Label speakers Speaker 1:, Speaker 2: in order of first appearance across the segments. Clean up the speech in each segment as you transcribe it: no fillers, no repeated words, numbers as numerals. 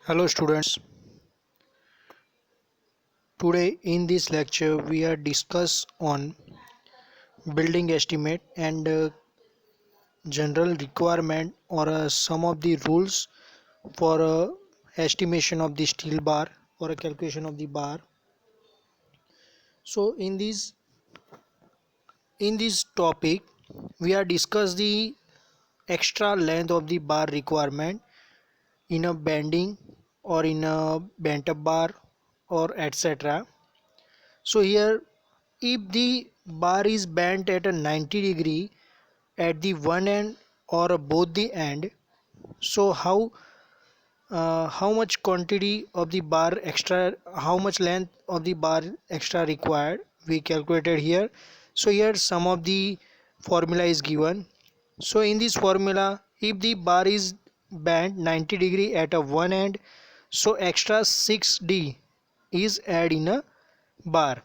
Speaker 1: Hello students, today in this lecture we are discuss on building estimate and general requirement or some of the rules for estimation of the steel bar or a calculation of the bar. So in this topic we are discuss the extra length of the bar requirement in a bending or in a bent up bar or etc. So here if the bar is bent at a 90 degree at the one end or both the end, so how much quantity of the bar extra, how much length of the bar extra required, we calculated here. So here some of the formula is given. So in this formula, if the bar is bent 90 degree at a one end, so extra 6d is add in a bar.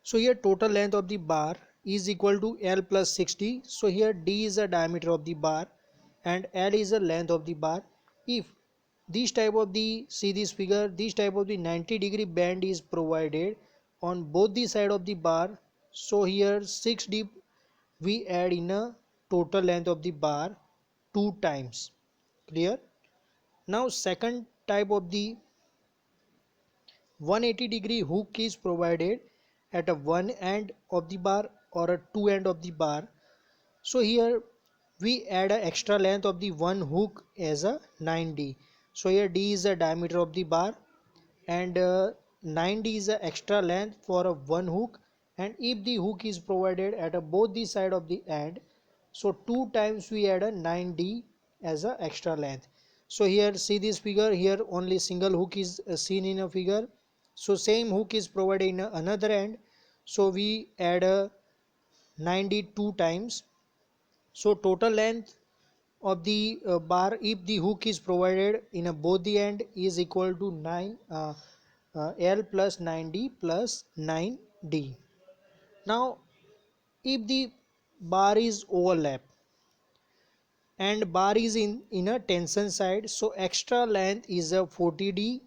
Speaker 1: So here total length of the bar is equal to L plus 6D. So here D is the diameter of the bar and L is the length of the bar. If this type of the, see this figure, this type of the 90-degree bend is provided on both the side of the bar. So here 6D we add in a total length of the bar 2 times. Clear? Now second type of the 180-degree hook is provided at a one end of the bar or a two end of the bar. So here we add an extra length of the one hook as a 9d. So here d is the diameter of the bar and 9d is the extra length for a one hook, and if the hook is provided at a both the side of the end, so two times we add a 9d as a extra length. So here see this figure, here only single hook is seen in a figure. So same hook is provided in another end, so we add a 9d two times. So total length of the bar if the hook is provided in a both the end is equal to 9 L plus 9d plus 9d. Now if the bar is overlap and bar is in a tension side, so extra length is a 40d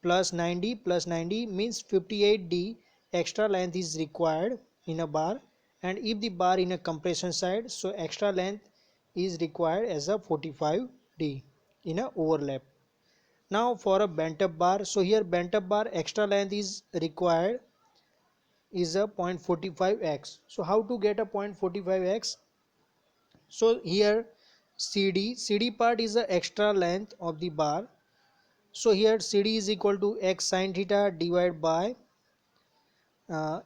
Speaker 1: plus 9d plus 9d means 58d extra length is required in a bar. And if the bar in a compression side, so extra length is required as a 45d in a overlap. Now for a bent up bar, so here bent up bar extra length is required is a 0.45x. So how to get a 0.45x? So here CD part is the extra length of the bar. So here CD is equal to x sine theta divided by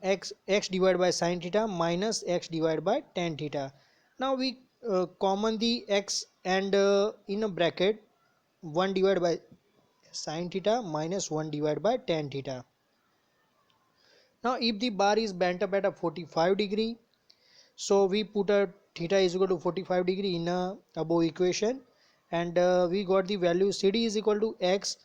Speaker 1: x divided by sine theta minus x divided by tan theta. Now we common the x and in a bracket 1 divided by sine theta minus 1 divided by tan theta. Now if the bar is bent up at a 45 degree, so we put a theta is equal to 45 degree in a above equation, and we got the value CD is equal to x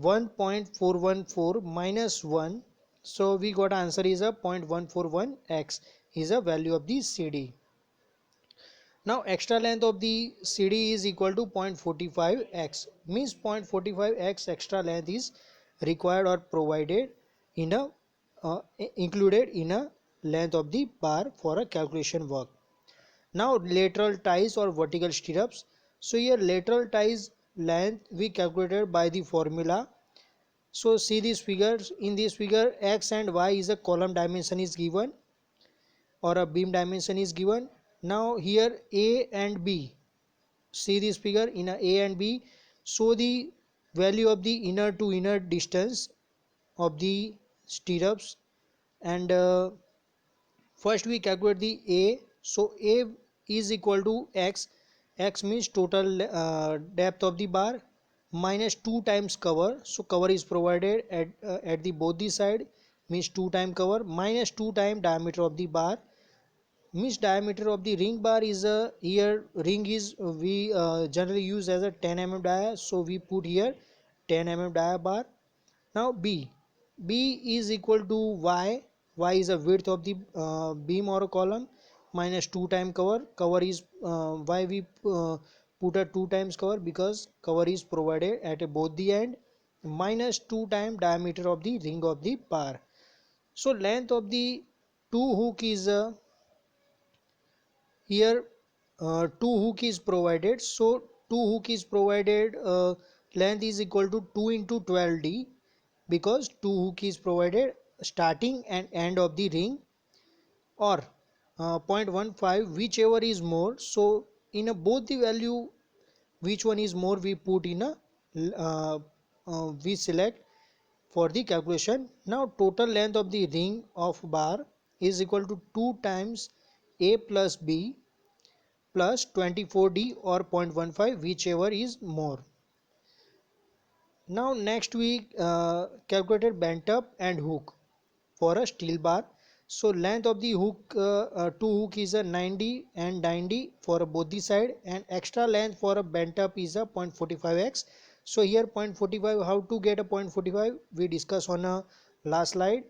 Speaker 1: 1.414 minus 1. So we got answer is a 0.141x is a value of the CD. Now extra length of the CD is equal to 0.45x, means 0.45x extra length is required or provided in a included in a length of the bar for a calculation work. Now lateral ties or vertical stirrups. So here lateral ties length we calculated by the formula. So see these figures, in this figure x and y is a column dimension is given or a beam dimension is given. Now here A and B, see this figure in A and B, so the value of the inner to inner distance of the stirrups, and first we calculate the A. So A is equal to x means total depth of the bar minus 2 times cover. So cover is provided at the both the side, means 2 time cover minus 2 time diameter of the bar, means diameter of the ring bar is a, here ring is we generally use as a 10 dia, so we put here 10 dia bar. Now B is equal to y is a width of the beam or column minus 2 time cover is why we put a 2 times cover because cover is provided at both the end, minus 2 times diameter of the ring of the bar. So length of the two hook is here, two hook is provided. So two hook is provided, length is equal to 2 into 12d because two hook is provided starting and end of the ring, or 0.15 whichever is more. So in a both the value which one is more we put in a we select for the calculation. Now total length of the ring of bar is equal to 2 times a plus b plus 24d or 0.15 whichever is more. Now next we calculated bent up and hook for a steel bar. So length of the hook, two hook is a 90 and 90 for both the side, and extra length for a bent up is a 0.45x. So here 0.45, how to get a 0.45 we discuss on a last slide.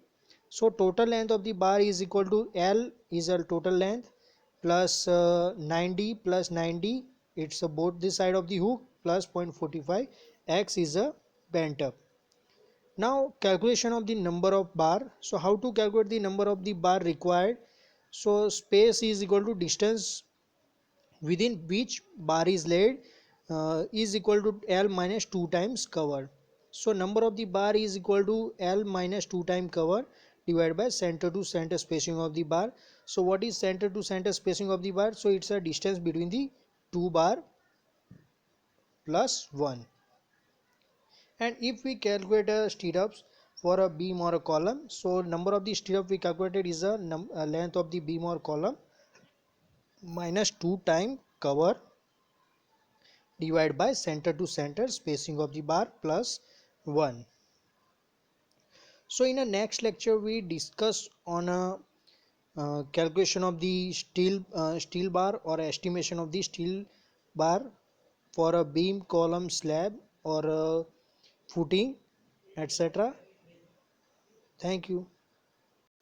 Speaker 1: So total length of the bar is equal to L is a total length plus 90 plus 90, it's both the side of the hook, plus 0.45, x is a bent up. Now calculation of the number of bar. So how to calculate the number of the bar required? So space is equal to distance within which bar is laid, is equal to L minus 2 times cover. So number of the bar is equal to L minus 2 times cover divided by center to center spacing of the bar. So what is center to center spacing of the bar? So it's a distance between the two bar plus 1. And if we calculate stirrups for a beam or a column, so number of the stirrup we calculated is a length of the beam or column minus 2 time cover divided by center to center spacing of the bar plus 1. So in the next lecture we discuss on a calculation of the steel bar or estimation of the steel bar for a beam, column, slab or a footing, etc. Thank you.